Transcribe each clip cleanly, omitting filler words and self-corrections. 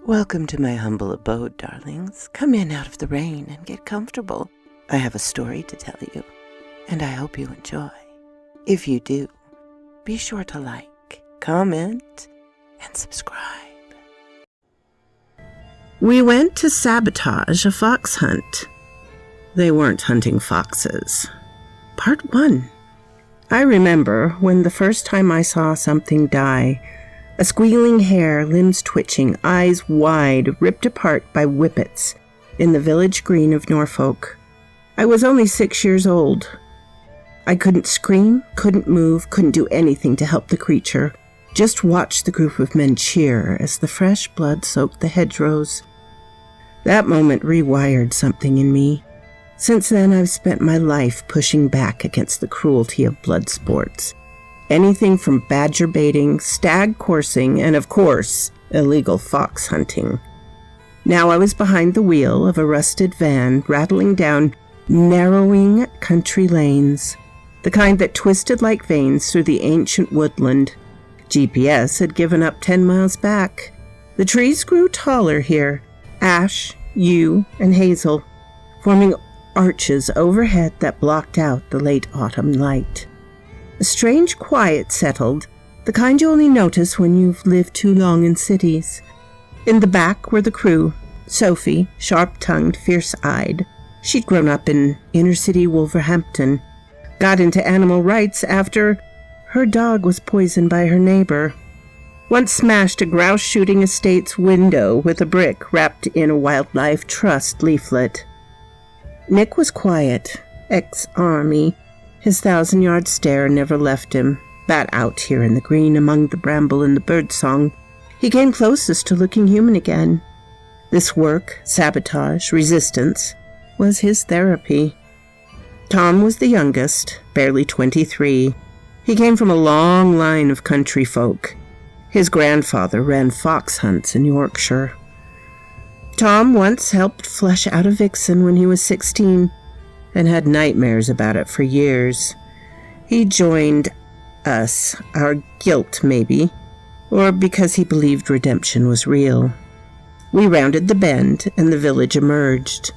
Welcome to my humble abode, darlings. Come in out of the rain and get comfortable. I have a story to tell you, and I hope you enjoy. If you do, be sure to like, comment, and subscribe. We went to Sabotage, a fox hunt. They weren't hunting foxes. Part 1. I remember when the first time I saw something die. A squealing hare, limbs twitching, eyes wide, ripped apart by whippets, in the village green of Norfolk. I was only 6 years old. I couldn't scream, couldn't move, couldn't do anything to help the creature. Just watch the group of men cheer as the fresh blood soaked the hedgerows. That moment rewired something in me. Since then, I've spent my life pushing back against the cruelty of blood sports. Anything from badger baiting, stag coursing, and of course, illegal fox hunting. Now I was behind the wheel of a rusted van, rattling down narrowing country lanes, the kind that twisted like veins through the ancient woodland. GPS had given up 10 miles back. The trees grew taller here, ash, yew, and hazel, forming arches overhead that blocked out the late autumn light. A strange quiet settled, the kind you only notice when you've lived too long in cities. In the back were the crew, Sophie, sharp-tongued, fierce-eyed. She'd grown up in inner-city Wolverhampton, got into animal rights after her dog was poisoned by her neighbor. Once smashed a grouse-shooting estate's window with a brick wrapped in a wildlife trust leaflet. Nick was quiet, ex-army. His 1,000-yard stare never left him. Bat out here in the green among the bramble and the birdsong, he came closest to looking human again. This work, sabotage, resistance, was his therapy. Tom was the youngest, barely 23. He came from a long line of country folk. His grandfather ran fox hunts in Yorkshire. Tom once helped flush out a vixen when he was 16, and had nightmares about it for years. He joined us, our guilt maybe, or because he believed redemption was real. We rounded the bend, and the village emerged.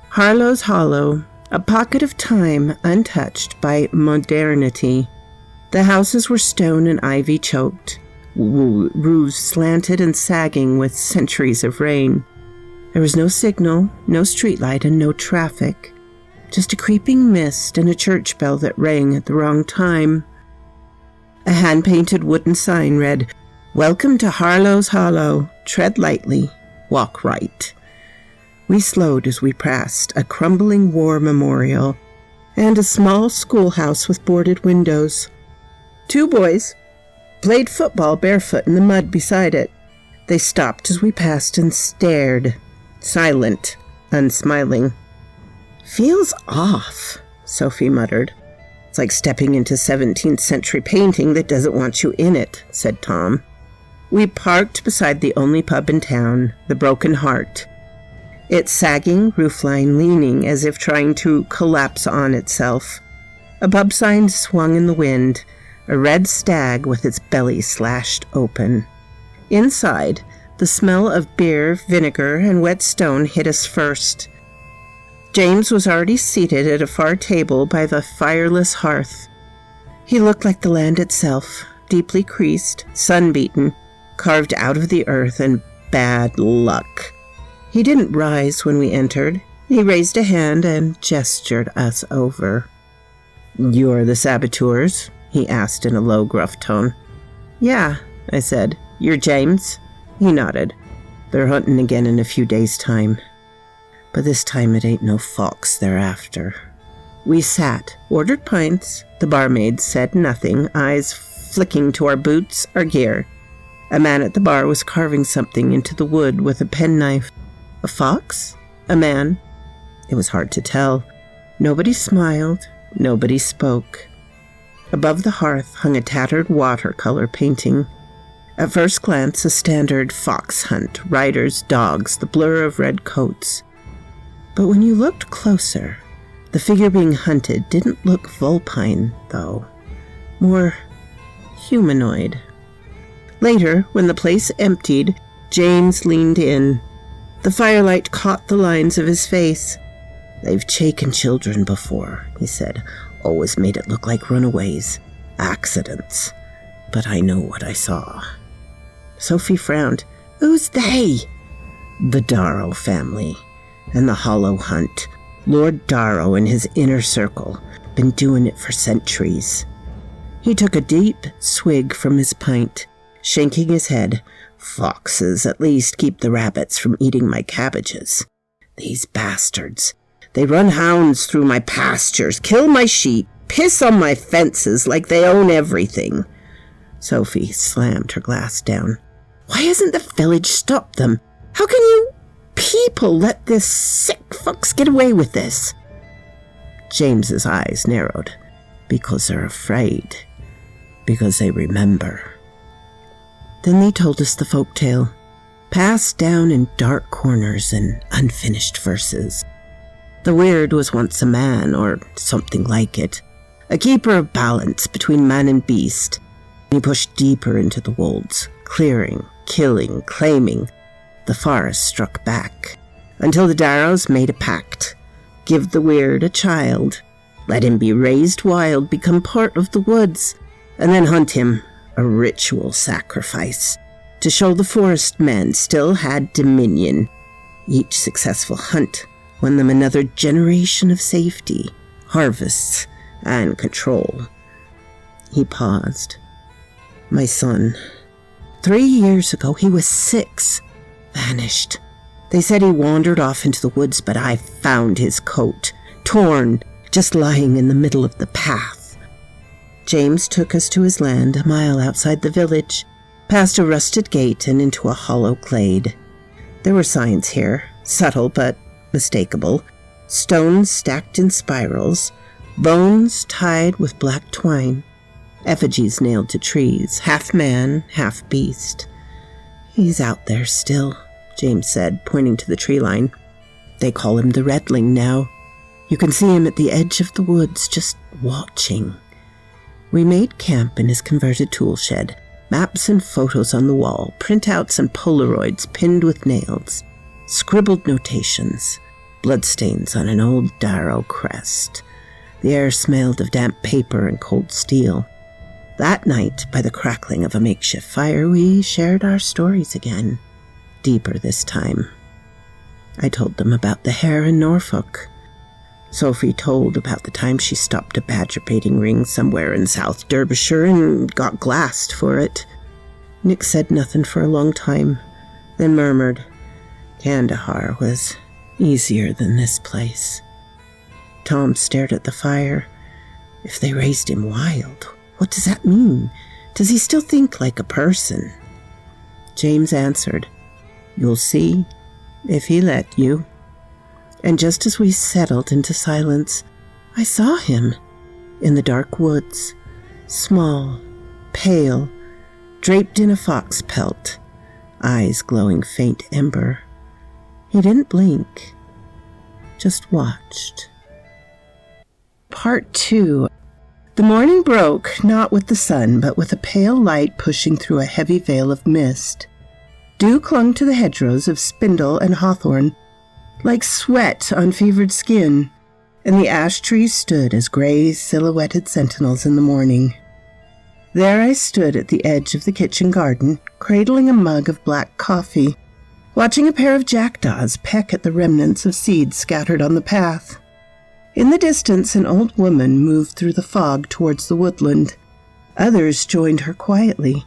Harlow's Hollow, a pocket of time untouched by modernity. The houses were stone and ivy choked, roofs slanted and sagging with centuries of rain. There was no signal, no streetlight, and no traffic. Just a creeping mist and a church bell that rang at the wrong time. A hand-painted wooden sign read, "Welcome to Harlow's Hollow. Tread lightly. Walk right." We slowed as we passed a crumbling war memorial and a small schoolhouse with boarded windows. 2 boys played football barefoot in the mud beside it. They stopped as we passed and stared, silent, unsmiling. "Feels off," Sophie muttered. "It's like stepping into 17th century painting that doesn't want you in it," said Tom. We parked beside the only pub in town, the Broken Heart. Its sagging roofline leaning as if trying to collapse on itself. A pub sign swung in the wind, a red stag with its belly slashed open. Inside, the smell of beer, vinegar, and wet stone hit us first. James was already seated at a far table by the fireless hearth. He looked like the land itself, deeply creased, sun-beaten, carved out of the earth, and bad luck. He didn't rise when we entered. He raised a hand and gestured us over. "You're the saboteurs?" he asked in a low, gruff tone. "Yeah," I said. "You're James?" He nodded. "They're hunting again in a few days' time. But this time it ain't no fox they're after." We sat, ordered pints. The barmaid said nothing, eyes flicking to our boots, our gear. A man at the bar was carving something into the wood with a penknife. A fox? A man? It was hard to tell. Nobody smiled. Nobody spoke. Above the hearth hung a tattered watercolor painting. At first glance, a standard fox hunt, riders, dogs, the blur of red coats. But when you looked closer, the figure being hunted didn't look vulpine, though. More humanoid. Later, when the place emptied, James leaned in. The firelight caught the lines of his face. "They've taken children before," he said. "Always made it look like runaways. Accidents. But I know what I saw." Sophie frowned. "Who's they?" "The Darrow family. And the Hollow Hunt. Lord Darrow and his inner circle. Been doing it for centuries." He took a deep swig from his pint, shaking his head. "Foxes at least keep the rabbits from eating my cabbages. These bastards. They run hounds through my pastures, kill my sheep, piss on my fences like they own everything." Sophie slammed her glass down. "Why hasn't the village stopped them? How can you people let this sick fucks get away with this?" James's eyes narrowed. "Because they're afraid. Because they remember." Then they told us the folk tale, passed down in dark corners and unfinished verses. The weird was once a man, or something like it, a keeper of balance between man and beast. He pushed deeper into the wolds, clearing, killing, claiming. The forest struck back, until the Darrows made a pact. Give the weird a child, let him be raised wild, become part of the woods, and then hunt him, a ritual sacrifice, to show the forest men still had dominion. Each successful hunt won them another generation of safety, harvests, and control. He paused. "My son. 3 years ago, he was 6. Vanished. They said he wandered off into the woods, but I found his coat, torn, just lying in the middle of the path." James took us to his land a mile outside the village, past a rusted gate and into a hollow glade. There were signs here, subtle but mistakable, stones stacked in spirals, bones tied with black twine, effigies nailed to trees, half man, half beast. "He's out there still," James said, pointing to the tree line. "They call him the Redling now. You can see him at the edge of the woods, just watching." We made camp in his converted tool shed, maps and photos on the wall, printouts and Polaroids pinned with nails, scribbled notations, bloodstains on an old Darrow crest. The air smelled of damp paper and cold steel. That night, by the crackling of a makeshift fire, we shared our stories again, deeper this time. I told them about the hair in Norfolk. Sophie told about the time she stopped a badger baiting ring somewhere in South Derbyshire and got glassed for it. Nick said nothing for a long time, then murmured, "Kandahar was easier than this place." Tom stared at the fire. "If they raised him wild, what does that mean? Does he still think like a person?" James answered, "You'll see, if he let you." And just as we settled into silence, I saw him in the dark woods, small, pale, draped in a fox pelt, eyes glowing faint ember. He didn't blink, just watched. Part 2. The morning broke, not with the sun, but with a pale light pushing through a heavy veil of mist. Dew clung to the hedgerows of spindle and hawthorn, like sweat on fevered skin, and the ash trees stood as gray silhouetted sentinels in the morning. There I stood at the edge of the kitchen garden, cradling a mug of black coffee, watching a pair of jackdaws peck at the remnants of seeds scattered on the path. In the distance, an old woman moved through the fog towards the woodland. Others joined her quietly,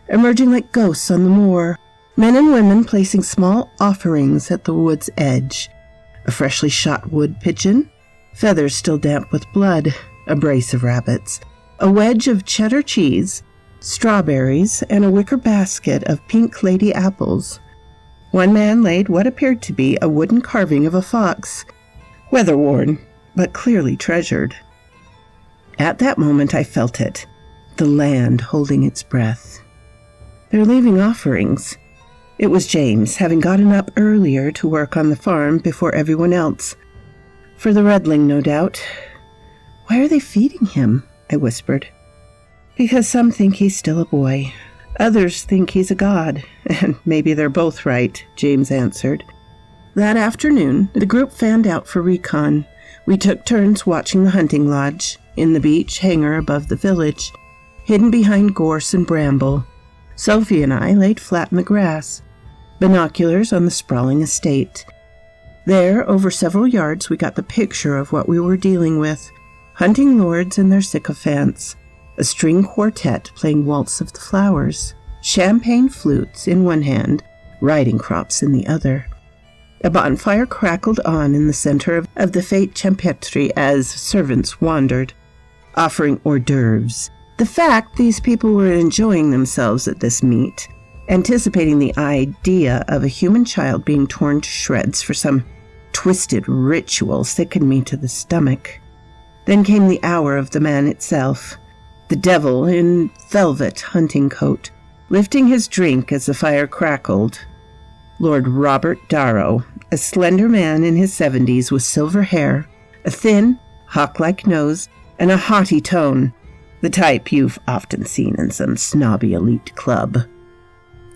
emerging like ghosts on the moor, men and women placing small offerings at the wood's edge. A freshly shot wood pigeon, feathers still damp with blood, a brace of rabbits, a wedge of cheddar cheese, strawberries, and a wicker basket of pink lady apples. One man laid what appeared to be a wooden carving of a fox, weather-worn, but clearly treasured. At that moment I felt it, the land holding its breath. They're leaving offerings. It was James, having gotten up earlier to work on the farm before everyone else. For the Redling, no doubt. "Why are they feeding him?" I whispered. "Because some think he's still a boy. Others think he's a god, and maybe they're both right, James answered. That afternoon, the group fanned out for recon. We took turns watching the hunting lodge, in the beach hangar above the village, hidden behind gorse and bramble. Sophie and I laid flat in the grass, binoculars on the sprawling estate. There, over several yards, we got the picture of what we were dealing with. Hunting lords and their sycophants, a string quartet playing Waltz of the Flowers, champagne flutes in one hand, riding crops in the other. A bonfire crackled on in the center of the fete champêtre as servants wandered, offering hors d'oeuvres. The fact these people were enjoying themselves at this meet, anticipating the idea of a human child being torn to shreds for some twisted ritual, sickened me to the stomach. Then came the hour of the man itself, the devil in velvet hunting coat, lifting his drink as the fire crackled. Lord Robert Darrow, a slender man in his 70s with silver hair, a thin, hawk-like nose, and a haughty tone, the type you've often seen in some snobby elite club.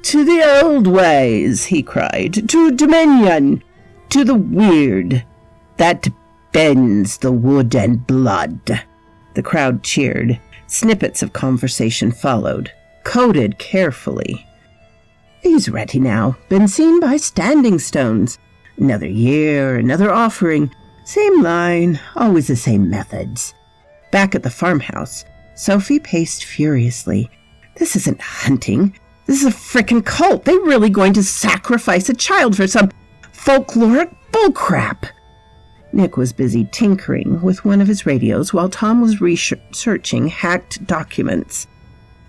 "To the old ways," he cried, "to dominion, to the weird that bends the wood and blood." The crowd cheered. Snippets of conversation followed, coded carefully. "He's ready now. Been seen by standing stones. Another year, another offering. Same line, always the same methods." Back at the farmhouse, Sophie paced furiously. "This isn't hunting. This is a frickin' cult. They really going to sacrifice a child for some folkloric bullcrap." Nick was busy tinkering with one of his radios while Tom was researching hacked documents.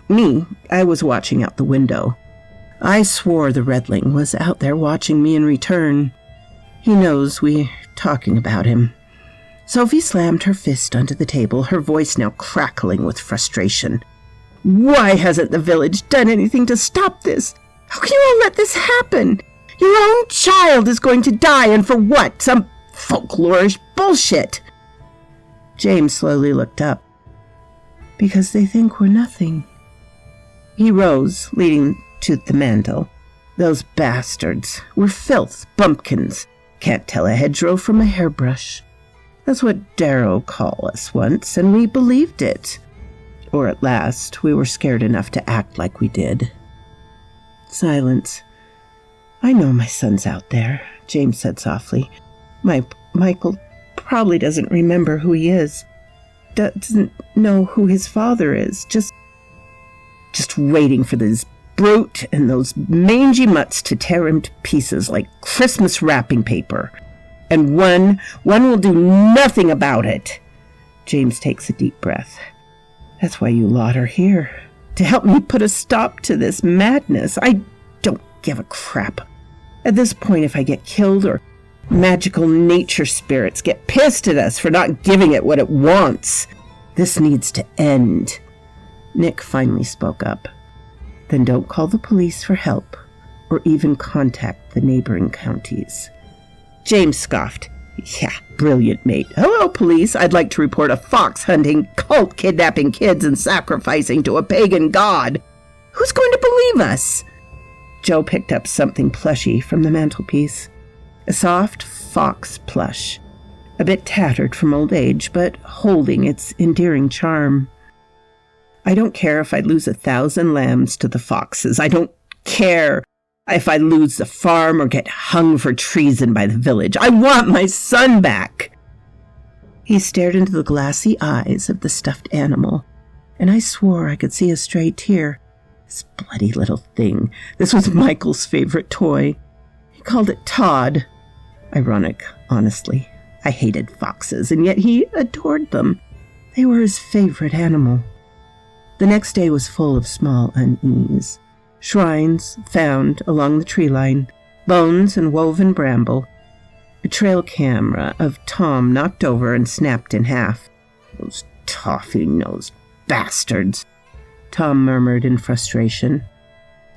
Me, I was watching out the window. I swore the redling was out there watching me in return. He knows we're talking about him. Sophie slammed her fist onto the table, her voice now crackling with frustration. "Why hasn't the village done anything to stop this? How can you all let this happen? Your own child is going to die, and for what? Some folklorish bullshit." James slowly looked up. "Because they think we're nothing." He rose, leading to the mantel. "Those bastards. We're filth, bumpkins. Can't tell a hedgerow from a hairbrush. That's what Darrow called us once, and we believed it. Or at last, we were scared enough to act like we did." Silence. "I know my son's out there," James said softly. Michael probably doesn't remember who he is. Doesn't know who his father is. Just waiting for this brute and those mangy mutts to tear him to pieces like Christmas wrapping paper. And one will do nothing about it." James takes a deep breath. "That's why you lot are here. To help me put a stop to this madness. I don't give a crap. At this point, if I get killed or magical nature spirits get pissed at us for not giving it what it wants, this needs to end." Nick finally spoke up. "Then don't call the police for help or even contact the neighboring counties." James scoffed. "Yeah, brilliant, mate. Hello, police. I'd like to report a fox hunting cult kidnapping kids and sacrificing to a pagan god. Who's going to believe us?" Joe picked up something plushy from the mantelpiece. A soft fox plush, a bit tattered from old age, but holding its endearing charm. "I don't care if I lose 1,000 lambs to the foxes. I don't care if I lose the farm or get hung for treason by the village. I want my son back." He stared into the glassy eyes of the stuffed animal, and I swore I could see a stray tear. This bloody little thing. This was Michael's favorite toy. He called it Todd. Ironic, honestly. I hated foxes, and yet he adored them. They were his favorite animal. The next day was full of small unease. Shrines found along the tree line, bones and woven bramble. A trail camera of Tom knocked over and snapped in half. "Those toffee-nosed bastards," Tom murmured in frustration.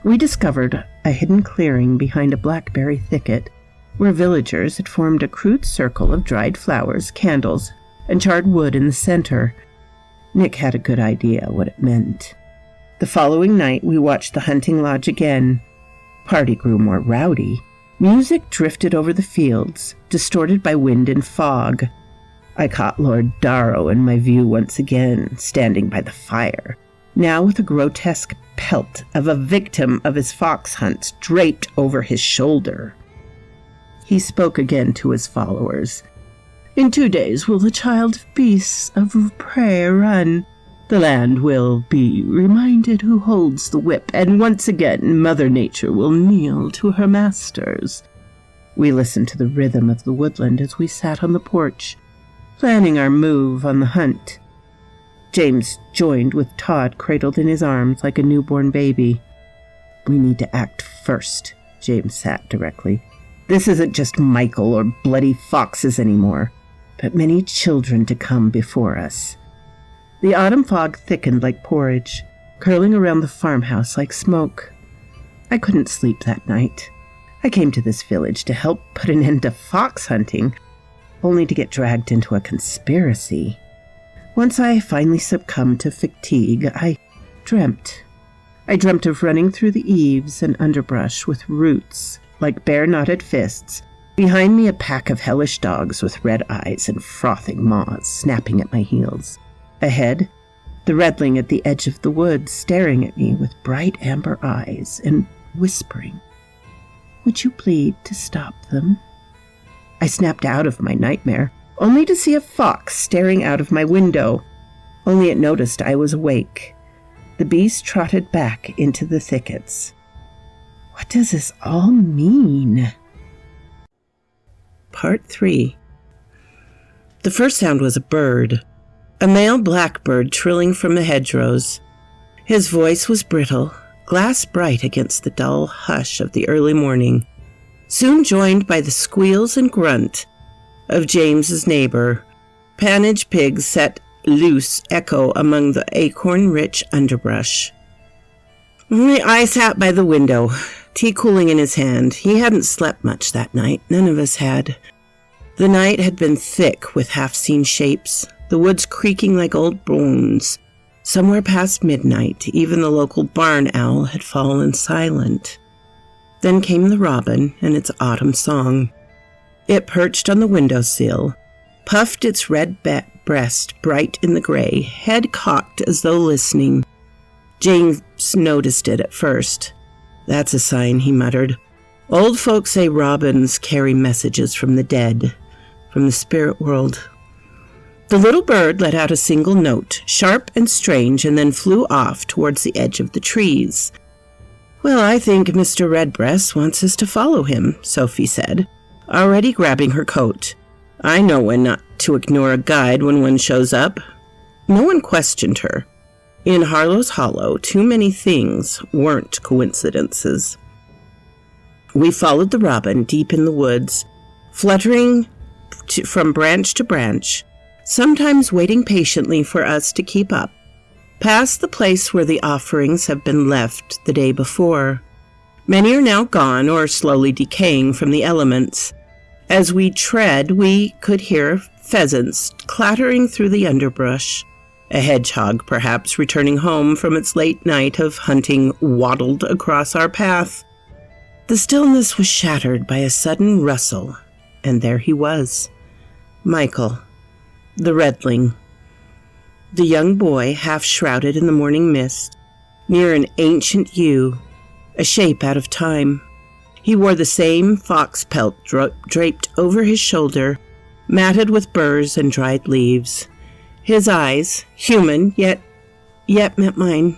We discovered a hidden clearing behind a blackberry thicket, where villagers had formed a crude circle of dried flowers, candles, and charred wood in the center. Nick had a good idea what it meant. The following night, we watched the hunting lodge again. Party grew more rowdy. Music drifted over the fields, distorted by wind and fog. I caught Lord Darrow in my view once again, standing by the fire, now with a grotesque pelt of a victim of his fox hunt draped over his shoulder. He spoke again to his followers. "In 2 days will the child beasts of prey run. The land will be reminded who holds the whip, and once again Mother Nature will kneel to her masters." We listened to the rhythm of the woodland as we sat on the porch, planning our move on the hunt. James joined with Todd cradled in his arms like a newborn baby. "We need to act first," James sat directly. "This isn't just Michael or bloody foxes anymore, but many children to come before us." The autumn fog thickened like porridge, curling around the farmhouse like smoke. I couldn't sleep that night. I came to this village to help put an end to fox hunting, only to get dragged into a conspiracy. Once I finally succumbed to fatigue, I dreamt. I dreamt of running through the eaves and underbrush with roots like bare-knotted fists, behind me a pack of hellish dogs with red eyes and frothing maws snapping at my heels. Ahead, the redling at the edge of the woods staring at me with bright amber eyes and whispering, "Would you plead to stop them?" I snapped out of my nightmare, only to see a fox staring out of my window. Only it noticed I was awake. The beast trotted back into the thickets. What does this all mean? Part 3. The first sound was a bird, a male blackbird trilling from the hedgerows. His voice was brittle, glass bright against the dull hush of the early morning, soon joined by the squeals and grunt of James's neighbor. Panage pigs set loose echo among the acorn-rich underbrush. I sat by the window, tea cooling in his hand. He hadn't slept much that night. None of us had. The night had been thick with half-seen shapes, the woods creaking like old bones. Somewhere past midnight, even the local barn owl had fallen silent. Then came the robin and its autumn song. It perched on the windowsill, puffed its red breast bright in the gray, head cocked as though listening. James noticed it at first. "That's a sign," he muttered. "Old folks say robins carry messages from the dead, from the spirit world." The little bird let out a single note, sharp and strange, and then flew off towards the edge of the trees. "Well, I think Mr. Redbreast wants us to follow him," Sophie said, already grabbing her coat. "I know when not to ignore a guide when one shows up." No one questioned her. In Harlow's Hollow, too many things weren't coincidences. We followed the robin deep in the woods, fluttering from branch to branch, sometimes waiting patiently for us to keep up, past the place where the offerings have been left the day before. Many are now gone or slowly decaying from the elements. As we tread, we could hear pheasants clattering through the underbrush. A hedgehog, perhaps, returning home from its late night of hunting, waddled across our path. The stillness was shattered by a sudden rustle, and there he was, Michael, the redling. The young boy, half shrouded in the morning mist, near an ancient yew, a shape out of time. He wore the same fox pelt draped over his shoulder, matted with burrs and dried leaves. His eyes, human, yet met mine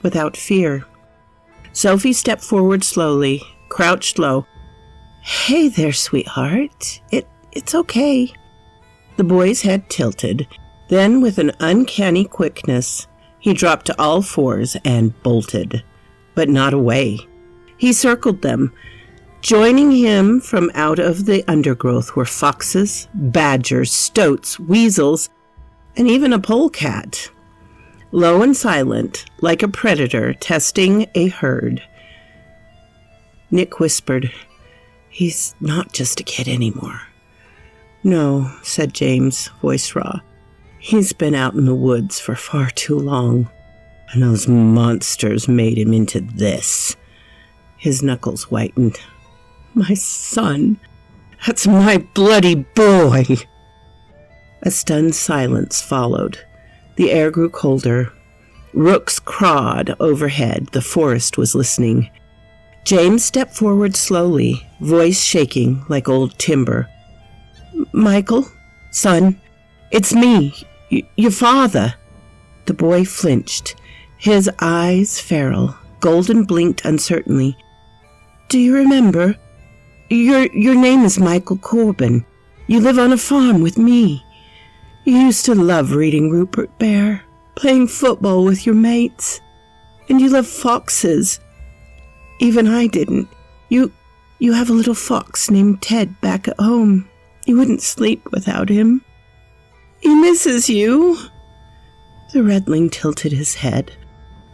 without fear. Sophie stepped forward slowly, crouched low. "Hey there, sweetheart. It's okay." The boy's head tilted. Then, with an uncanny quickness, he dropped to all fours and bolted, but not away. He circled them. Joining him from out of the undergrowth were foxes, badgers, stoats, weasels, and even a polecat. Low and silent, like a predator testing a herd. Nick whispered, "He's not just a kid anymore." "No," said James, voice raw. "He's been out in the woods for far too long." And those monsters made him into this. His knuckles whitened. My son. That's my bloody boy. A stunned silence followed. The air grew colder. Rooks cawed overhead. The forest was listening. James stepped forward slowly, voice shaking like old timber. Michael, son, it's me, your father. The boy flinched, his eyes feral, golden blinked uncertainly. Do you remember? Your name is Michael Corbin. You live on a farm with me. You used to love reading Rupert Bear, playing football with your mates, and you love foxes. Even I didn't. You have a little fox named Ted back at home. You wouldn't sleep without him. He misses you. The redling tilted his head.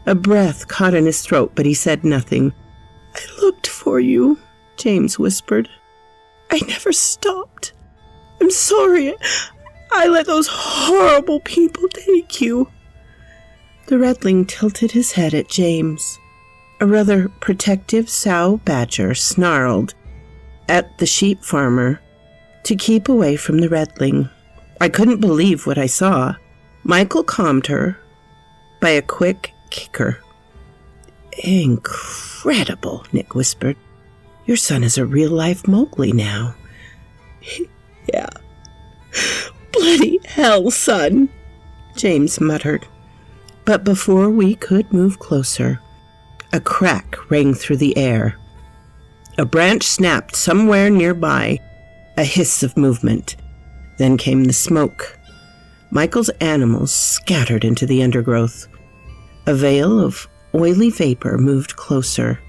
A breath caught in his throat, but he said nothing. I looked for you, James whispered. I never stopped. I'm sorry. I let those horrible people take you. The redling tilted his head at James. A rather protective sow badger snarled at the sheep farmer to keep away from the redling. I couldn't believe what I saw. Michael calmed her by a quick kicker. Incredible, Nick whispered. Your son is a real-life Mowgli now. Yeah. Bloody hell, son, James muttered. But before we could move closer, a crack rang through the air. A branch snapped somewhere nearby, a hiss of movement. Then came the smoke. Michael's animals scattered into the undergrowth. A veil of oily vapor moved closer.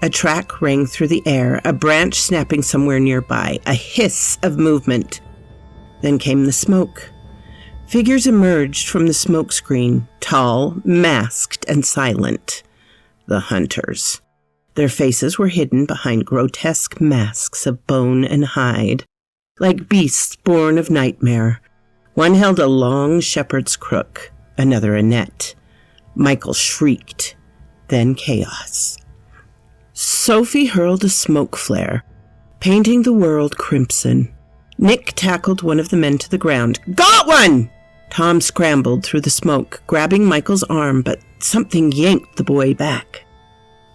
A track rang through the air, a branch snapping somewhere nearby, a hiss of movement. Then came the smoke. Figures emerged from the smoke screen, tall, masked, and silent. The hunters. Their faces were hidden behind grotesque masks of bone and hide, like beasts born of nightmare. One held a long shepherd's crook, another a net. Michael shrieked. Then chaos. Sophie hurled a smoke flare, painting the world crimson. Nick tackled one of the men to the ground. Got one! Tom scrambled through the smoke, grabbing Michael's arm, but something yanked the boy back.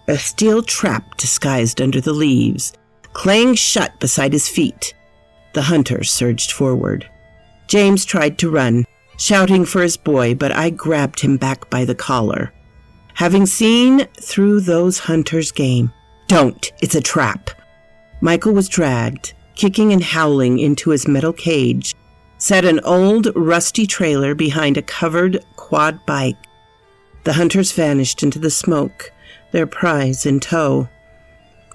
A steel trap disguised under the leaves, clanged shut beside his feet. The hunter surged forward. James tried to run, shouting for his boy, but I grabbed him back by the collar. Having seen through those hunters' game, don't, it's a trap. Michael was dragged, kicking and howling into his metal cage, set an old, rusty trailer behind a covered quad bike. The hunters vanished into the smoke, their prize in tow.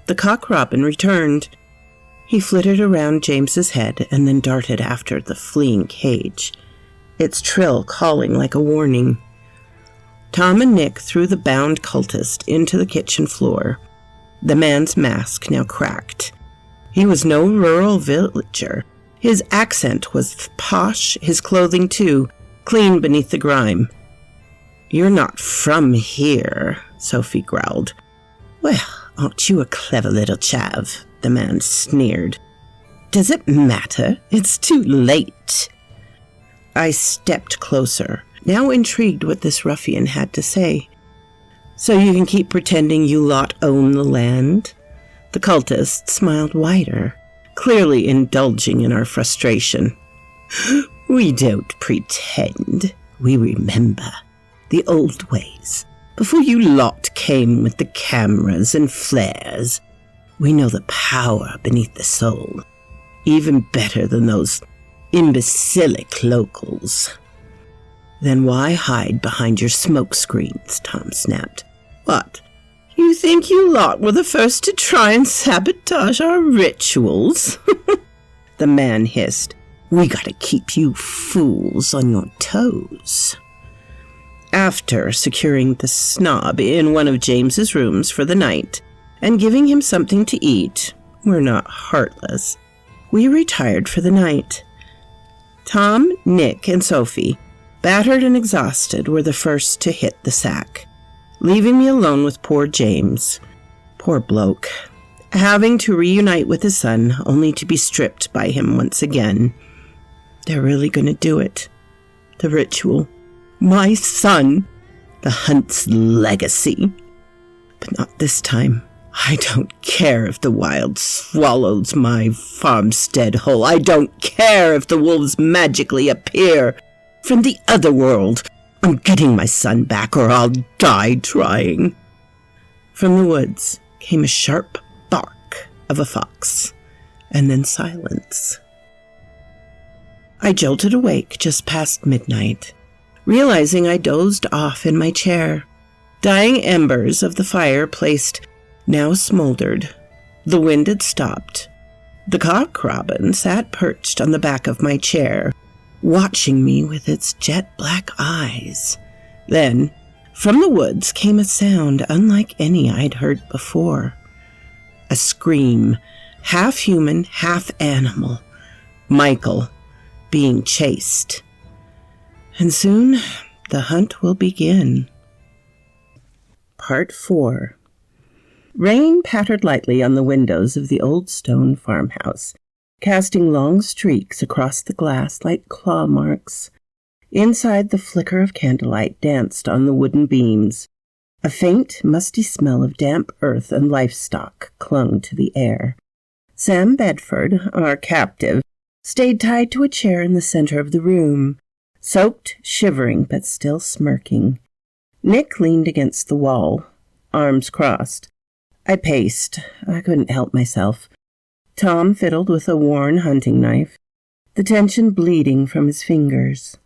The cock robin returned. He flitted around James's head and then darted after the fleeing cage, its trill calling like a warning. Tom and Nick threw the bound cultist into the kitchen floor. The man's mask now cracked. He was no rural villager. His accent was posh, his clothing too, clean beneath the grime. You're not from here, Sophie growled. Well, aren't you a clever little chav? The man sneered. Does it matter? It's too late. I stepped closer, now intrigued what this ruffian had to say. So you can keep pretending you lot own the land? The cultist smiled wider, clearly indulging in our frustration. We don't pretend. We remember the old ways. Before you lot came with the cameras and flares, we know the power beneath the soul, even better than those imbecilic locals. Then why hide behind your smoke screens? Tom snapped. What? You think you lot were the first to try and sabotage our rituals? The man hissed. We gotta keep you fools on your toes. After securing the snob in one of James's rooms for the night and giving him something to eat, we're not heartless, we retired for the night. Tom, Nick, and Sophie battered and exhausted, were the first to hit the sack, leaving me alone with poor James. Poor bloke, having to reunite with his son, only to be stripped by him once again. They're really going to do it. The ritual. My son. The Hunt's legacy. But not this time. I don't care if the wild swallows my farmstead whole. I don't care if the wolves magically appear from the other world. I'm getting my son back, or I'll die trying. From the woods came a sharp bark of a fox, and then silence. I jolted awake just past midnight, realizing I dozed off in my chair. Dying embers of the fireplace now smoldered. The wind had stopped. The cock robin sat perched on the back of my chair, watching me with its jet-black eyes. Then, from the woods came a sound unlike any I'd heard before. A scream, half human, half animal. Michael being chased. And soon the hunt will begin. Part 4. Rain pattered lightly on the windows of the old stone farmhouse, casting long streaks across the glass like claw marks. Inside, the flicker of candlelight danced on the wooden beams. A faint, musty smell of damp earth and livestock clung to the air. Sam Bedford, our captive, stayed tied to a chair in the center of the room, soaked, shivering, but still smirking. Nick leaned against the wall, arms crossed. I paced. I couldn't help myself. Tom fiddled with a worn hunting knife, the tension bleeding from his fingers.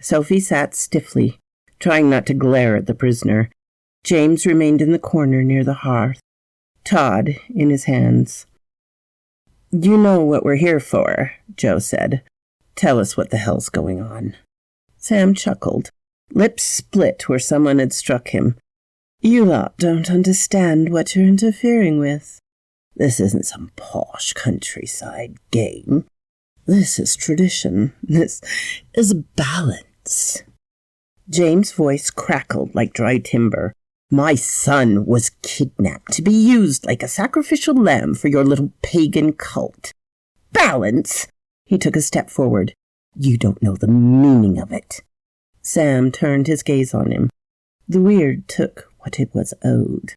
Sophie sat stiffly, trying not to glare at the prisoner. James remained in the corner near the hearth, Todd in his hands. "You know what we're here for," Joe said. "Tell us what the hell's going on." Sam chuckled, lips split where someone had struck him. "You lot don't understand what you're interfering with. This isn't some posh countryside game. This is tradition. This is balance." James' voice crackled like dry timber. "My son was kidnapped to be used like a sacrificial lamb for your little pagan cult. Balance!" He took a step forward. "You don't know the meaning of it." Sam turned his gaze on him. The weird took what it was owed.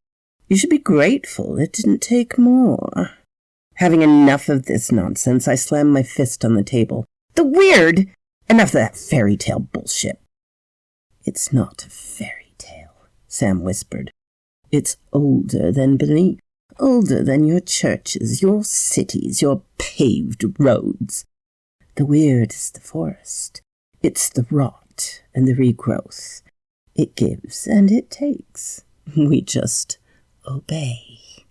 "You should be grateful it didn't take more." Having enough of this nonsense, I slammed my fist on the table. "The weird! Enough of that fairy tale bullshit." "It's not a fairy tale," Sam whispered. "It's older than belief, older than your churches, your cities, your paved roads. The weird is the forest. It's the rot and the regrowth. It gives and it takes. We just obey."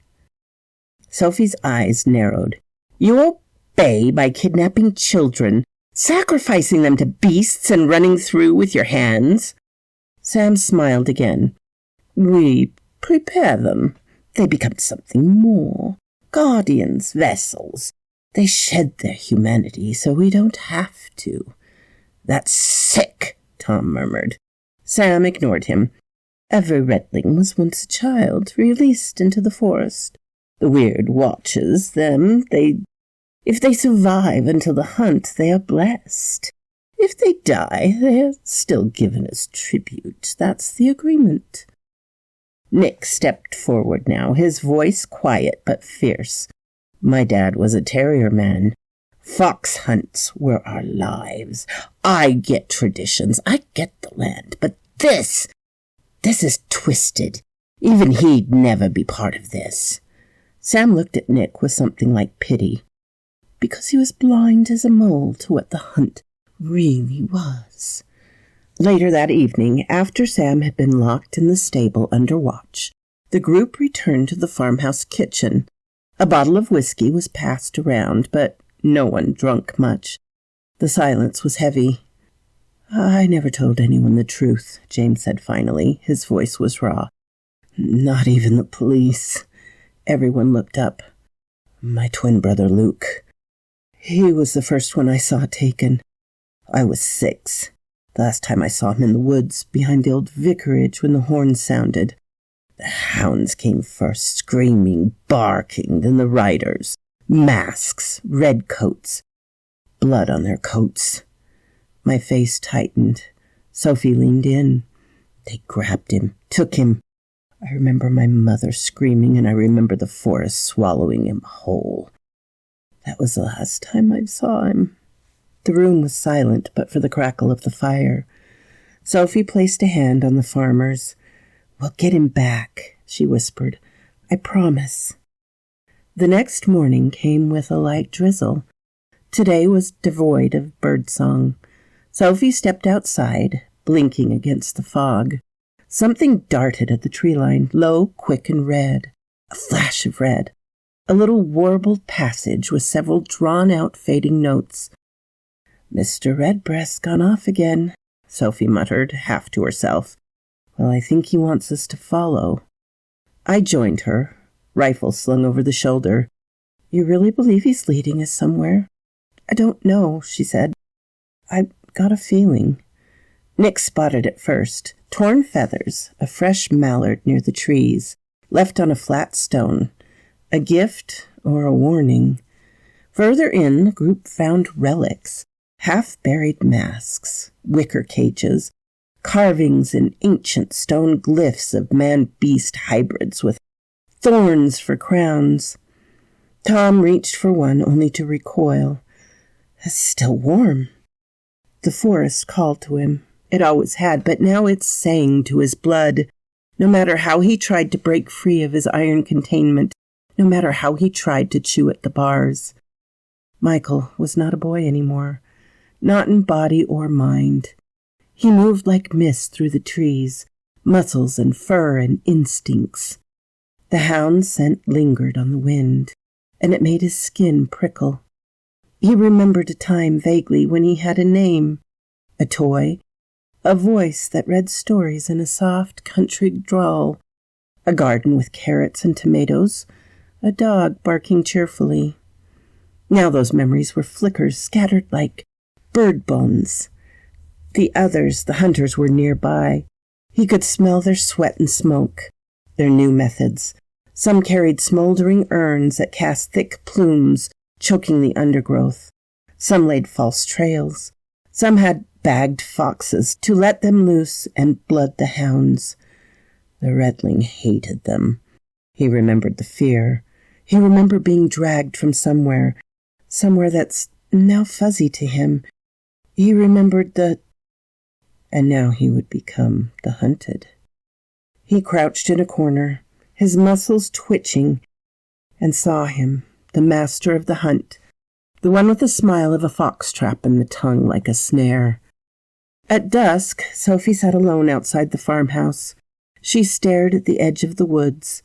Sophie's eyes narrowed. "You obey by kidnapping children, sacrificing them to beasts and running through with your hands?" Sam smiled again. "We prepare them. They become something more. Guardians, vessels. They shed their humanity so we don't have to." "That's sick," Tom murmured. Sam ignored him. "Every redling was once a child, released into the forest. The weird watches them. If they survive until the hunt, they are blessed. If they die, they are still given as tribute. That's the agreement." Nick stepped forward now, his voice quiet but fierce. "My dad was a terrier man. Fox hunts were our lives. I get traditions. I get the land. But this is twisted. Even he'd never be part of this." Sam looked at Nick with something like pity. "Because he was blind as a mole to what the hunt really was." Later that evening, after Sam had been locked in the stable under watch, the group returned to the farmhouse kitchen. A bottle of whiskey was passed around, but no one drank much. The silence was heavy. "I never told anyone the truth," James said finally. His voice was raw. "Not even the police." Everyone looked up. "My twin brother Luke. He was the first one I saw taken. I was 6. The last time I saw him in the woods behind the old vicarage when the horn sounded. The hounds came first, screaming, barking, then the riders. Masks, red coats, blood on their coats. My face tightened. Sophie leaned in. They grabbed him, took him. I remember my mother screaming, and I remember the forest swallowing him whole. That was the last time I saw him. The room was silent, but for the crackle of the fire. Sophie placed a hand on the farmer's. "We'll get him back," she whispered. "I promise." The next morning came with a light drizzle. Today was devoid of birdsong. Sophie stepped outside, blinking against the fog. Something darted at the tree line, low, quick, and red. A flash of red. A little warbled passage with several drawn-out fading notes. "Mr. Redbreast's gone off again," Sophie muttered, half to herself. "Well, I think he wants us to follow." I joined her, rifle slung over the shoulder. "You really believe he's leading us somewhere?" "I don't know," she said. "I've got a feeling." Nick spotted it first. Torn feathers, a fresh mallard near the trees, left on a flat stone. A gift or a warning. Further in, the group found relics, half-buried masks, wicker cages, carvings and ancient stone glyphs of man-beast hybrids with thorns for crowns. Tom reached for one only to recoil. "It's still warm." The forest called to him. It always had, but now it sang to his blood. No matter how he tried to break free of his iron containment, no matter how he tried to chew at the bars. Michael was not a boy anymore, not in body or mind. He moved like mist through the trees, muscles and fur and instincts. The hound's scent lingered on the wind, and it made his skin prickle. He remembered a time vaguely when he had a name, a toy, a voice that read stories in a soft country drawl, a garden with carrots and tomatoes, a dog barking cheerfully. Now those memories were flickers scattered like bird bones. The others, the hunters, were nearby. He could smell their sweat and smoke, their new methods. Some carried smoldering urns that cast thick plumes, choking the undergrowth. Some laid false trails. Some had bagged foxes to let them loose and blood the hounds. The redling hated them. He remembered the fear. He remembered being dragged from somewhere that's now fuzzy to him. He remembered and now he would become the hunted. He crouched in a corner, his muscles twitching, and saw him, the master of the hunt, the one with the smile of a foxtrap and the tongue like a snare. At dusk, Sophie sat alone outside the farmhouse. She stared at the edge of the woods,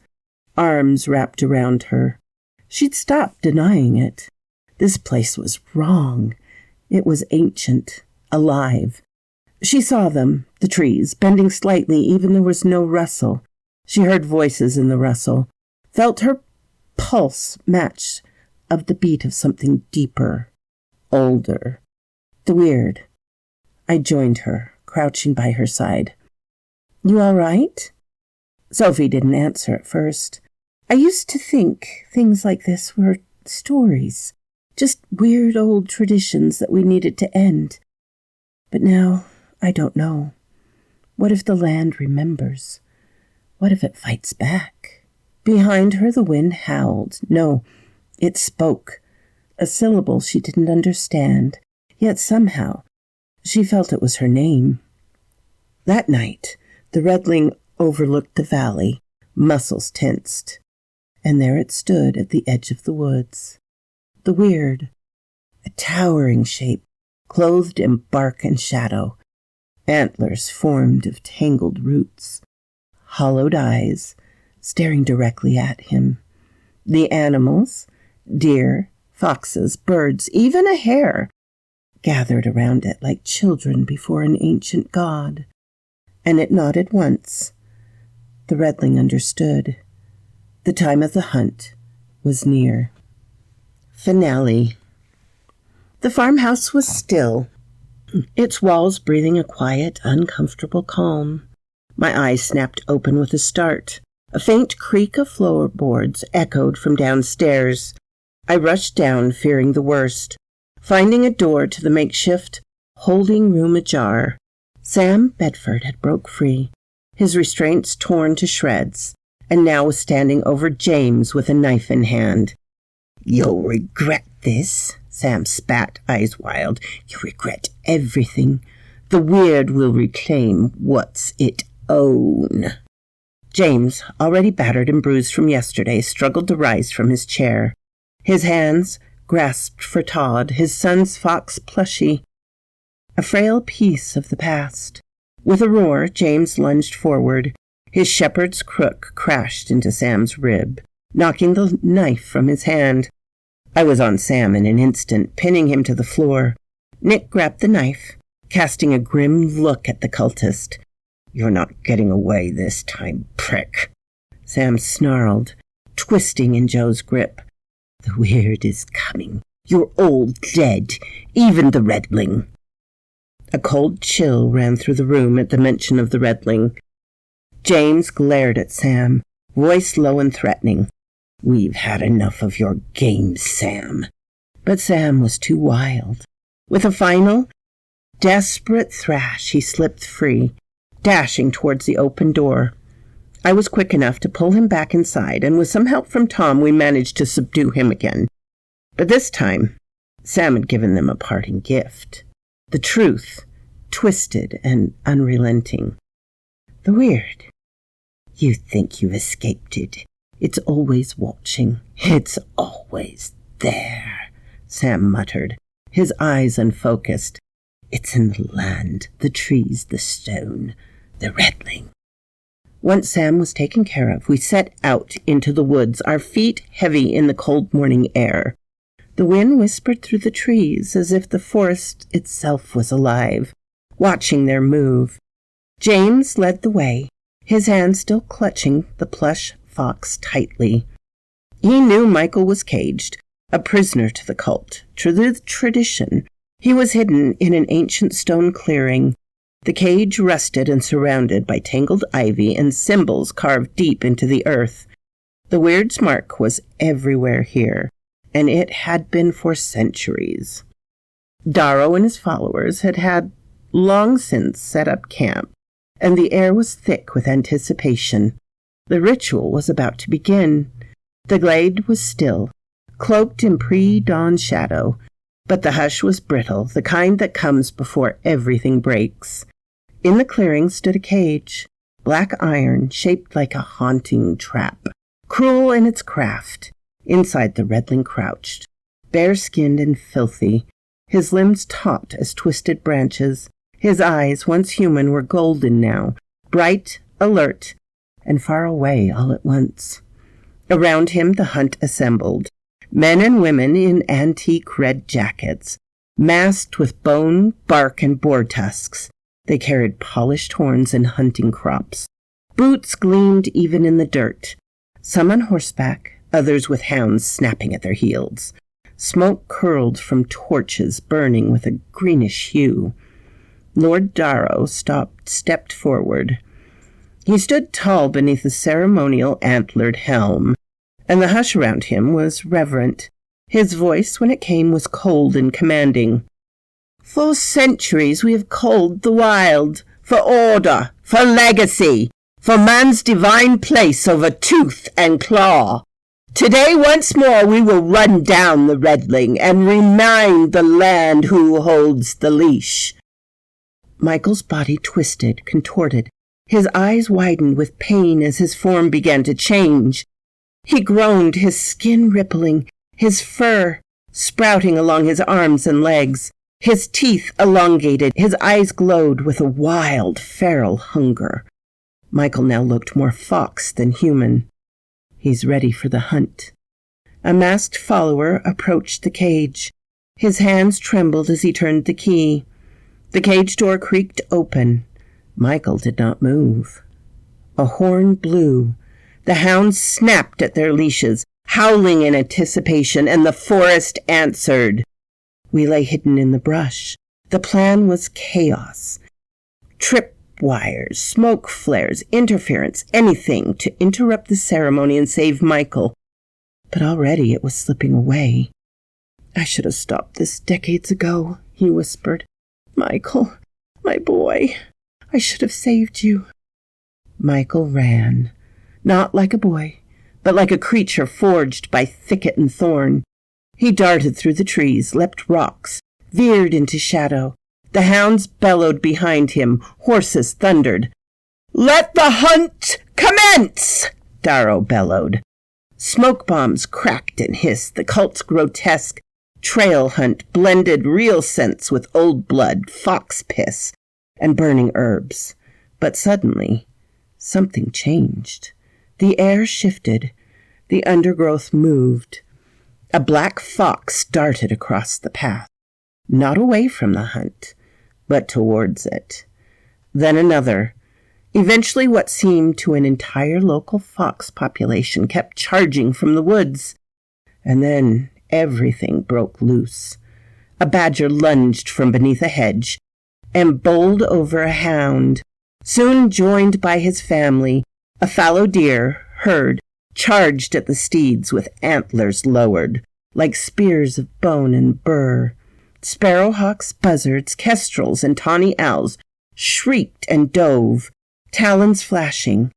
arms wrapped around her. She'd stopped denying it. This place was wrong. It was ancient, alive. She saw them, the trees, bending slightly even there was no rustle. She heard voices in the rustle, felt her pulse match of the beat of something deeper, older. The weird. I joined her, crouching by her side. "You all right?" Sophie didn't answer at first. "I used to think things like this were stories, just weird old traditions that we needed to end. But now, I don't know. What if the land remembers? What if it fights back?" Behind her the wind howled. No, it spoke. A syllable she didn't understand, yet somehow she felt it was her name. That night, the redling overlooked the valley, muscles tensed, and there it stood at the edge of the woods. The weird, a towering shape, clothed in bark and shadow, antlers formed of tangled roots, hollowed eyes staring directly at him. The animals, deer, foxes, birds, even a hare, gathered around it like children before an ancient god. And it nodded once. The redling understood. The time of the hunt was near. Finale. The farmhouse was still. its walls breathing a quiet, uncomfortable calm. My eyes snapped open with a start. A faint creak of floorboards echoed from downstairs. I rushed down, fearing the worst, finding a door to the makeshift holding room ajar. Sam Bedford had broke free, his restraints torn to shreds, and now was standing over James with a knife in hand. "You'll regret this," Sam spat, eyes wild. "You'll regret everything. The weird will reclaim what's it own." James, already battered and bruised from yesterday, struggled to rise from his chair. His hands grasped for Todd, his son's fox plushie, a frail piece of the past. With a roar, James lunged forward. His shepherd's crook crashed into Sam's rib, knocking the knife from his hand. I was on Sam in an instant, pinning him to the floor. Nick grabbed the knife, casting a grim look at the cultist. "You're not getting away this time, prick." Sam snarled, twisting in Joe's grip. "The weird is coming. You're all dead, even the redling." A cold chill ran through the room at the mention of the redling. James glared at Sam, voice low and threatening. "We've had enough of your games, Sam." But Sam was too wild. With a final, desperate thrash, he slipped free, dashing towards the open door. I was quick enough to pull him back inside, and with some help from Tom, we managed to subdue him again. But this time, Sam had given them a parting gift. The truth, twisted and unrelenting. The weird. You think you've escaped it. It's always watching. It's always there, Sam muttered, his eyes unfocused. It's in the land, the trees, the stone, the redling. Once Sam was taken care of, we set out into the woods, our feet heavy in the cold morning air. The wind whispered through the trees as if the forest itself was alive, watching their move. James led the way, his hand still clutching the plush fox tightly. He knew Michael was caged, a prisoner to the cult. Through tradition, he was hidden in an ancient stone clearing, the cage rusted and surrounded by tangled ivy and symbols carved deep into the earth. The weird's mark was everywhere here, and it had been for centuries. Darrow and his followers had long since set up camp, and the air was thick with anticipation. The ritual was about to begin. The glade was still, cloaked in pre-dawn shadow, but the hush was brittle, the kind that comes before everything breaks. In the clearing stood a cage, black iron shaped like a haunting trap, cruel in its craft. Inside the redling crouched, bare-skinned and filthy, his limbs taut as twisted branches. His eyes, once human, were golden now, bright, alert, and far away all at once. Around him the hunt assembled, men and women in antique red jackets, masked with bone, bark, and boar tusks. They carried polished horns and hunting crops. Boots gleamed even in the dirt, some on horseback, others with hounds snapping at their heels. Smoke curled from torches burning with a greenish hue. Lord Darrow stepped forward. He stood tall beneath a ceremonial antlered helm, and the hush around him was reverent. His voice, when it came, was cold and commanding. For centuries we have called the wild, for order, for legacy, for man's divine place over tooth and claw. Today once more we will run down the redling and remind the land who holds the leash. Michael's body twisted, contorted. His eyes widened with pain as his form began to change. He groaned, his skin rippling, his fur sprouting along his arms and legs. His teeth elongated, his eyes glowed with a wild, feral hunger. Michael now looked more fox than human. He's ready for the hunt. A masked follower approached the cage. His hands trembled as he turned the key. The cage door creaked open. Michael did not move. A horn blew. The hounds snapped at their leashes, howling in anticipation, and the forest answered. We lay hidden in the brush, The plan was chaos. Tripwires, smoke flares, interference, anything to interrupt the ceremony and save Michael. But already it was slipping away. "I should have stopped this decades ago," he whispered. "Michael, my boy, I should have saved you." Michael ran, not like a boy, but like a creature forged by thicket and thorn. He darted through the trees, leapt rocks, veered into shadow. The hounds bellowed behind him. Horses thundered. "Let the hunt commence!" Darrow bellowed. Smoke bombs cracked and hissed. The cult's grotesque trail hunt blended real scents with old blood, fox piss, and burning herbs. But suddenly, something changed. The air shifted. The undergrowth moved. A black fox darted across the path, not away from the hunt, but towards it. Then another. Eventually what seemed to an entire local fox population kept charging from the woods. And then everything broke loose. A badger lunged from beneath a hedge and bowled over a hound. Soon joined by his family, a fallow deer, herd, charged at the steeds with antlers lowered, like spears of bone and burr. Sparrowhawks, buzzards, kestrels, and tawny owls shrieked and dove, talons flashing.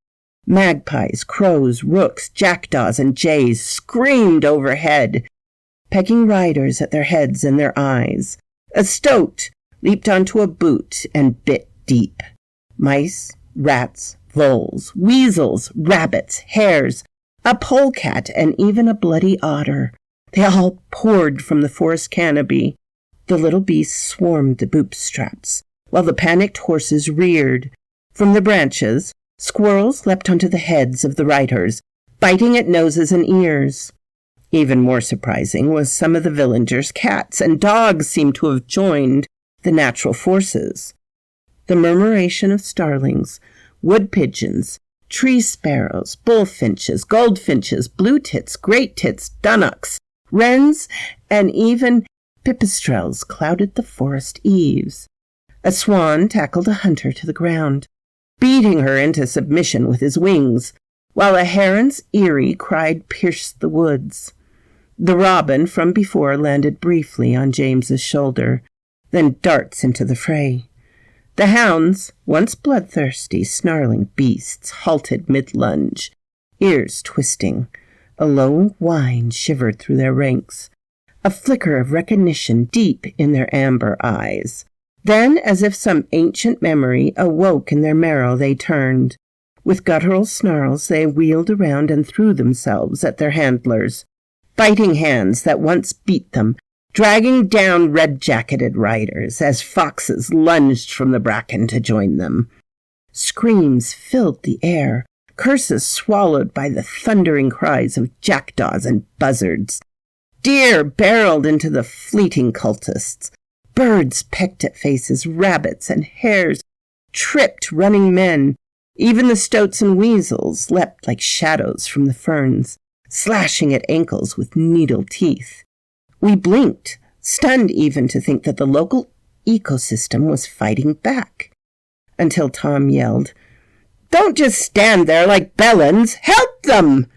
Magpies, crows, rooks, jackdaws, and jays screamed overhead, pecking riders at their heads and their eyes. A stoat leaped onto a boot and bit deep. Mice, rats, voles, weasels, rabbits, hares, a polecat, and even a bloody otter. They all poured from the forest canopy. The little beasts swarmed the bootstraps, while the panicked horses reared. From the branches, squirrels leapt onto the heads of the riders, biting at noses and ears. Even more surprising was some of the villagers' cats and dogs seemed to have joined the natural forces. The murmuration of starlings, wood pigeons, tree sparrows, bullfinches, goldfinches, blue tits, great tits, dunnocks, wrens, and even pipistrelles clouded the forest eaves. A swan tackled a hunter to the ground, beating her into submission with his wings, while a heron's eerie cry pierced the woods. The robin from before landed briefly on James's shoulder, then darts into the fray. The hounds, once bloodthirsty, snarling beasts, halted mid-lunge, ears twisting. A low whine shivered through their ranks, a flicker of recognition deep in their amber eyes. Then, as if some ancient memory awoke in their marrow, they turned. With guttural snarls, they wheeled around and threw themselves at their handlers, biting hands that once beat them, dragging down red-jacketed riders as foxes lunged from the bracken to join them. Screams filled the air, curses swallowed by the thundering cries of jackdaws and buzzards. Deer barreled into the fleeting cultists. Birds pecked at faces, rabbits and hares tripped running men. Even the stoats and weasels leapt like shadows from the ferns, slashing at ankles with needle teeth. We blinked, stunned even to think that the local ecosystem was fighting back, until Tom yelled, "Don't just stand there like bellends! Help them!"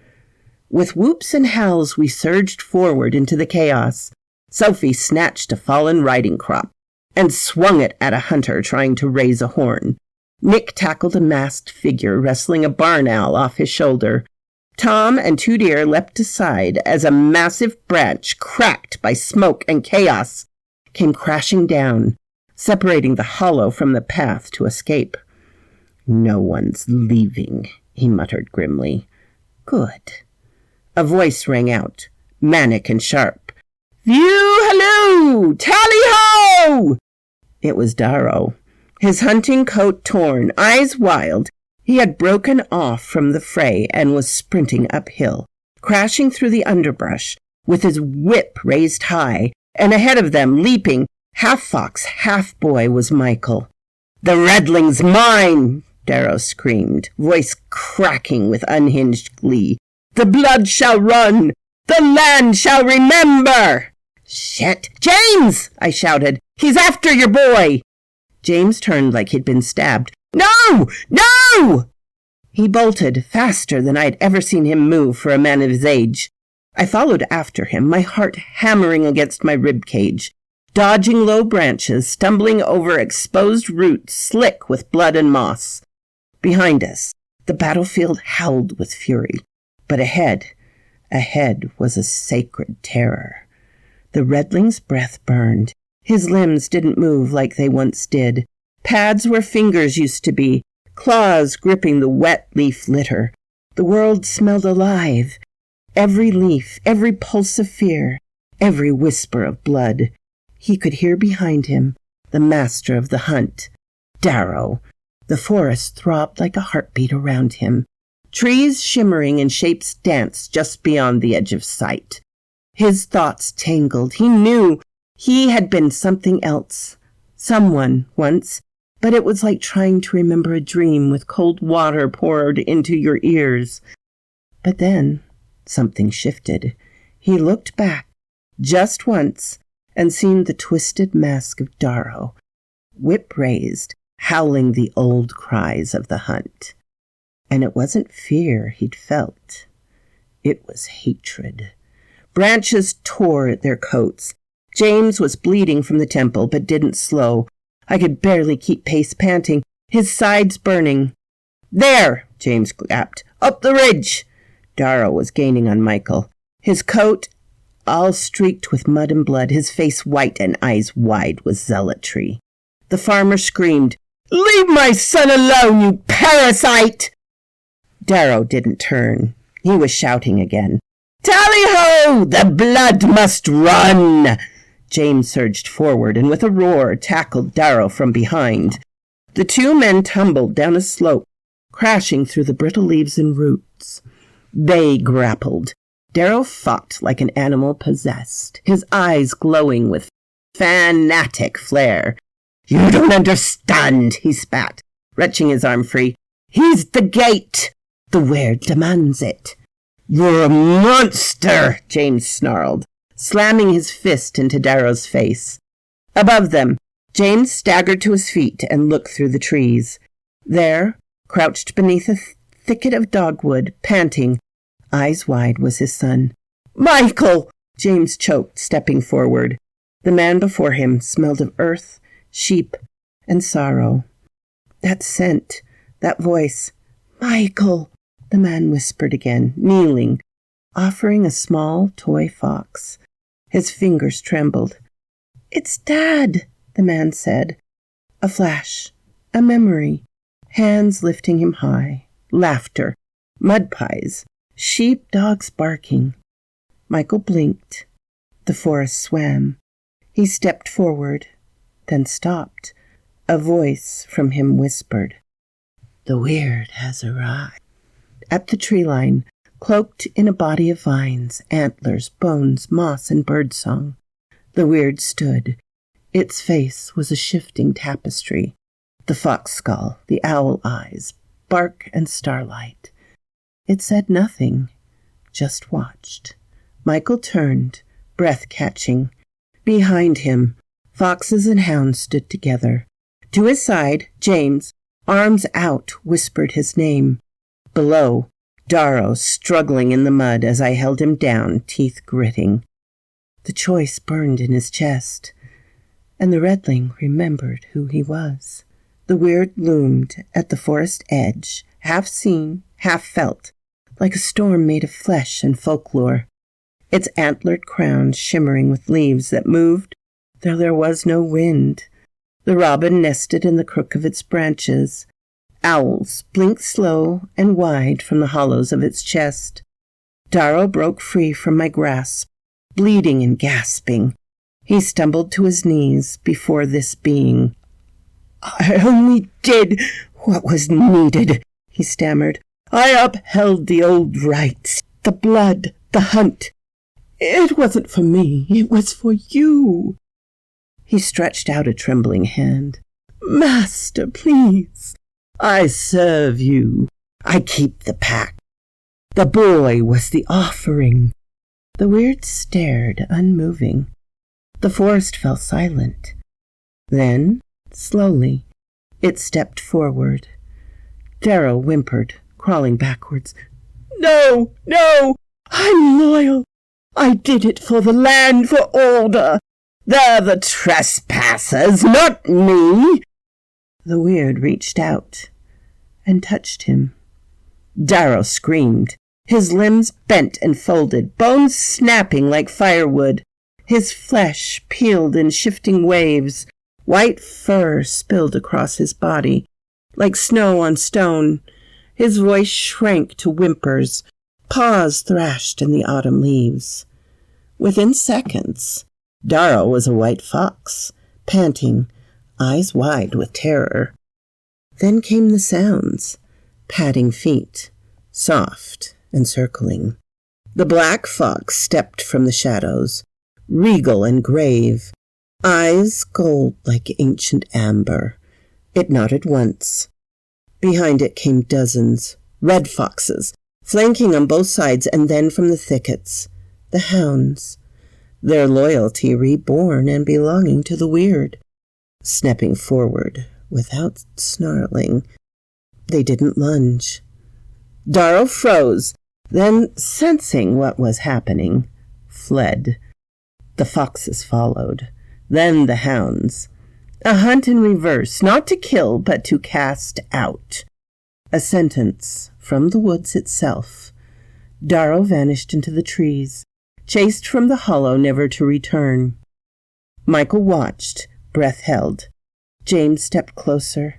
With whoops and howls, we surged forward into the chaos. Sophie snatched a fallen riding crop and swung it at a hunter trying to raise a horn. Nick tackled a masked figure wrestling a barn owl off his shoulder. Tom and two deer leapt aside as a massive branch, cracked by smoke and chaos, came crashing down, separating the hollow from the path to escape. "No one's leaving," he muttered grimly. "Good." A voice rang out, manic and sharp. "View-halloo! Tally-ho!" It was Darrow. His hunting coat torn, eyes wild, he had broken off from the fray and was sprinting uphill, crashing through the underbrush, with his whip raised high, and ahead of them, leaping, half fox, half boy, was Michael. "The redling's mine!" Darrow screamed, voice cracking with unhinged glee. "The blood shall run! The land shall remember!" "Shit! James!" I shouted. "He's after your boy!" James turned like he'd been stabbed. "No! No!" He bolted faster than I'd ever seen him move for a man of his age. I followed after him, my heart hammering against my rib cage, dodging low branches, stumbling over exposed roots slick with blood and moss. Behind us, the battlefield howled with fury, but ahead was a sacred terror. The redling's breath burned. His limbs didn't move like they once did. Pads where fingers used to be, claws gripping the wet leaf litter. The world smelled alive. Every leaf, every pulse of fear, every whisper of blood. He could hear behind him the master of the hunt, Darrow. The forest throbbed like a heartbeat around him. Trees shimmering in shapes danced just beyond the edge of sight. His thoughts tangled. He knew he had been something else. Someone, once, but it was like trying to remember a dream with cold water poured into your ears. But then something shifted. He looked back, just once, and seen the twisted mask of Darrow, whip raised, howling the old cries of the hunt. And it wasn't fear he'd felt. It was hatred. Branches tore at their coats. James was bleeding from the temple, but didn't slow. I could barely keep pace, panting, his sides burning. "There!" James clapped. "Up the ridge!" Darrow was gaining on Michael. His coat all streaked with mud and blood, his face white and eyes wide with zealotry. The farmer screamed, "Leave my son alone, you parasite!" Darrow didn't turn. He was shouting again. "Tally-ho! The blood must run!" James surged forward and with a roar tackled Darrow from behind. The two men tumbled down a slope, crashing through the brittle leaves and roots. They grappled. Darrow fought like an animal possessed, his eyes glowing with fanatic flare. "You don't understand," he spat, wrenching his arm free. "He's the gate. The weird demands it." "You're a monster," James snarled, slamming his fist into Darrow's face. Above them, James staggered to his feet and looked through the trees. There, crouched beneath a thicket of dogwood, panting, eyes wide, was his son. "Michael!" James choked, stepping forward. The man before him smelled of earth, sheep, and sorrow. That scent, that voice. "Michael!" the man whispered again, kneeling, offering a small toy fox. His fingers trembled. "It's Dad," the man said. A flash, a memory, hands lifting him high, laughter, mud pies, sheep dogs barking. Michael blinked. The forest swam. He stepped forward, then stopped. A voice from him whispered, "The weird has arrived." At the tree line, cloaked in a body of vines, antlers, bones, moss, and birdsong, the weird stood. Its face was a shifting tapestry. The fox skull, the owl eyes, bark and starlight. It said nothing, just watched. Michael turned, breath catching. Behind him, foxes and hounds stood together. To his side, James, arms out, whispered his name. Below, Darrow struggling in the mud as I held him down, teeth gritting. The choice burned in his chest, and the redling remembered who he was. The weird loomed at the forest edge, half seen, half felt, like a storm made of flesh and folklore. Its antlered crown shimmering with leaves that moved, though there was no wind. The robin nested in the crook of its branches. Owls blinked slow and wide from the hollows of its chest. Darrow broke free from my grasp, bleeding and gasping. He stumbled to his knees before this being. "I only did what was needed," he stammered. "I upheld the old rights, the blood, the hunt. It wasn't for me, it was for you." He stretched out a trembling hand. "Master, please. I serve you. I keep the pack. The boy was the offering." The weird stared, unmoving. The forest fell silent. Then, slowly, it stepped forward. Darrow whimpered, crawling backwards. "No, no! I'm loyal! I did it for the land, for order! They're the trespassers, not me!" The weird reached out and touched him. Darrow screamed. His limbs bent and folded, bones snapping like firewood. His flesh peeled in shifting waves. White fur spilled across his body, like snow on stone. His voice shrank to whimpers. Paws thrashed in the autumn leaves. Within seconds, Darrow was a white fox, panting, eyes wide with terror. Then came the sounds, padding feet, soft and circling. The black fox stepped from the shadows, regal and grave, eyes gold like ancient amber. It nodded once. Behind it came dozens, red foxes, flanking on both sides, and then from the thickets, the hounds, their loyalty reborn and belonging to the weird. Stepping forward, without snarling, they didn't lunge. Darrow froze, then, sensing what was happening, fled. The foxes followed, then the hounds. A hunt in reverse, not to kill, but to cast out. A sentence from the woods itself. Darrow vanished into the trees, chased from the hollow, never to return. Michael watched, breath held. James stepped closer.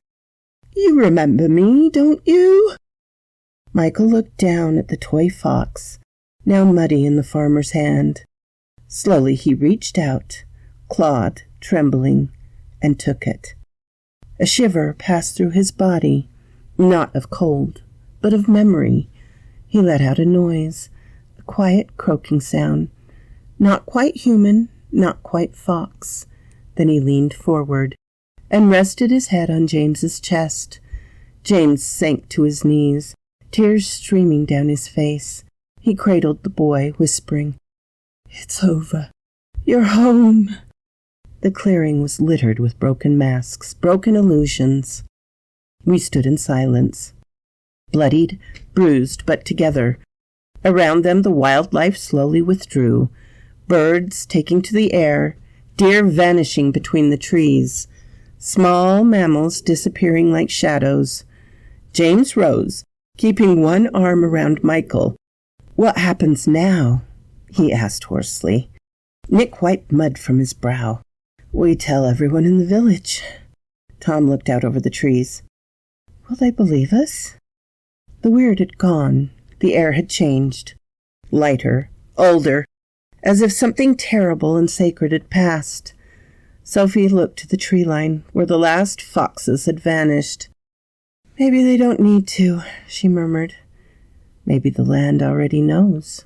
"You remember me, don't you?" Michael looked down at the toy fox, now muddy in the farmer's hand. Slowly he reached out, clawed, trembling, and took it. A shiver passed through his body, not of cold, but of memory. He let out a noise, a quiet croaking sound, not quite human, not quite fox. Then he leaned forward and rested his head on James's chest. James sank to his knees, tears streaming down his face. He cradled the boy, whispering, "It's over. You're home." The clearing was littered with broken masks, broken illusions. We stood in silence, bloodied, bruised, but together. Around them the wildlife slowly withdrew, birds taking to the air, deer vanishing between the trees, small mammals disappearing like shadows. James rose, keeping one arm around Michael. "What happens now?" he asked hoarsely. Nick wiped mud from his brow. "We tell everyone in the village." Tom looked out over the trees. "Will they believe us?" The weird had gone. The air had changed. Lighter, older, as if something terrible and sacred had passed. Sophie looked to the tree line, where the last foxes had vanished. "Maybe they don't need to," she murmured. "Maybe the land already knows."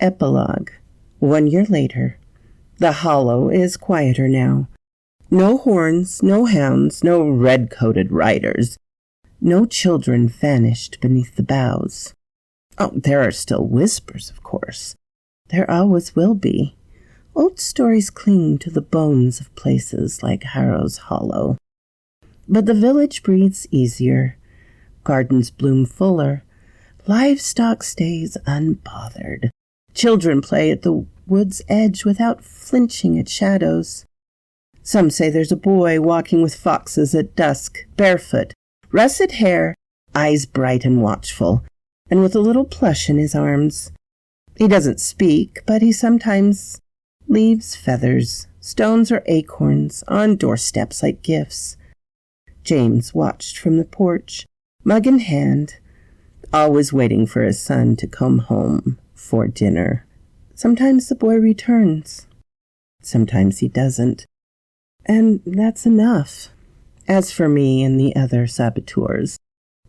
Epilogue. 1 year later. The hollow is quieter now. No horns, no hounds, no red-coated riders. No children vanished beneath the boughs. Oh, there are still whispers, of course. There always will be. Old stories cling to the bones of places like Harrow's Hollow. But the village breathes easier. Gardens bloom fuller. Livestock stays unbothered. Children play at the wood's edge without flinching at shadows. Some say there's a boy walking with foxes at dusk, barefoot, russet hair, eyes bright and watchful, and with a little plush in his arms. He doesn't speak, but he sometimes leaves feathers, stones or acorns, on doorsteps like gifts. James watched from the porch, mug in hand, always waiting for his son to come home for dinner. Sometimes the boy returns. Sometimes he doesn't. And that's enough. As for me and the other saboteurs,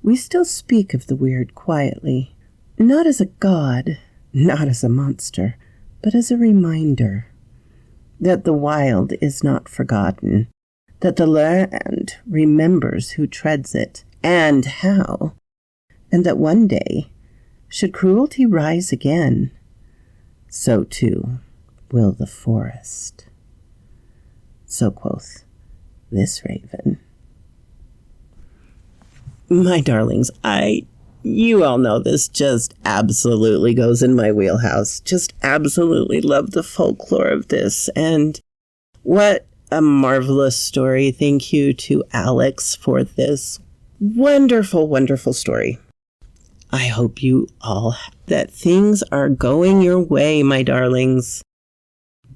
we still speak of the weird quietly, not as a god, not as a monster, but as a reminder that the wild is not forgotten, that the land remembers who treads it and how, and that one day, should cruelty rise again, so too will the forest. So quoth this raven. My darlings, you all know this just absolutely goes in my wheelhouse. Just absolutely love the folklore of this. And what a marvelous story. Thank you to Alex for this wonderful, wonderful story. I hope that things are going your way, my darlings.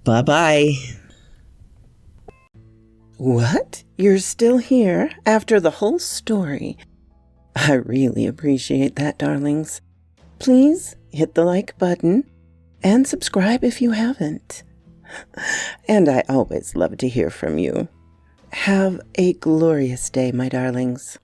Bye-bye. What? You're still here after the whole story? I really appreciate that, darlings. Please hit the like button and subscribe if you haven't. And I always love to hear from you. Have a glorious day, my darlings.